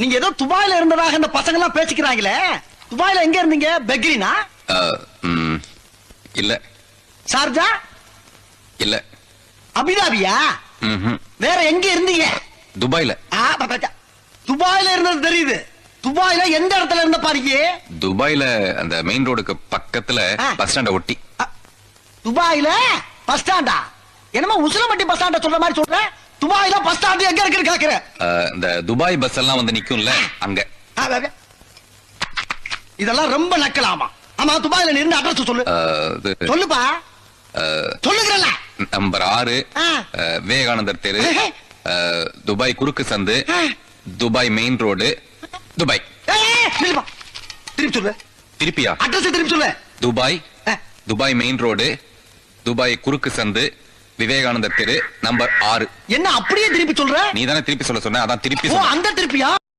நீங்க ஏதோ துபாயில இருந்ததாக இந்த பசங்க எல்லாம் பேசிக்கிறாங்களே, துபாயில எங்க இருந்தீங்க? பெக்ரினா? இல்ல. ஷார்ஜா? இல்ல. அபிதாபியா? வேற எங்க இருந்தீங்க? துபாயில. துபாயில இருந்தது தெரியுது. துபாயில எந்த இடத்துல இருந்த பாருங்க? துபாயில அந்த மெயின் ரோடுக்கு பக்கத்துல பஸ் ஸ்டாண்ட ஒட்டி. துபாயில பஸ் ஸ்டாண்டா? என்னமோ உசிலம்பட்டி பஸ் ஸ்டாண்ட சொல்ற மாதிரி சொல்ற. துபாயில பஸ் ஸ்டாண்ட் எங்க இருக்குன்னு கேக்குற? இந்த துபாய் பஸ் எல்லாம் வந்து நிக்கும்ல அங்க. இதெல்லாம் ரொம்ப நக்கலாமா? ஆமா, துபாயில நீ இருந்த அட்ரஸ் சொல்லு. சொல்லுப்பா. சொல்லுங்கறல. நம்பர் 6 விவேகானந்தர் தெரு, துபாய் குறுக்கு சந்து, துபாய் மெயின் ரோடு, துபாய். திருப்பி சொல்லு. திருப்பியா? அட்ரஸ் திருப்பி சொல்லு. Dubai, Dubai main road, Dubai குறுக்கு சந்து, விவேகானந்தர் தெரு, நம்பர் 6. என்ன அப்படியே திருப்பி சொல்ற? நீ தானே திருப்பி சொல்ல சொன்ன, அதான் திருப்பி. அந்த திருப்பியா?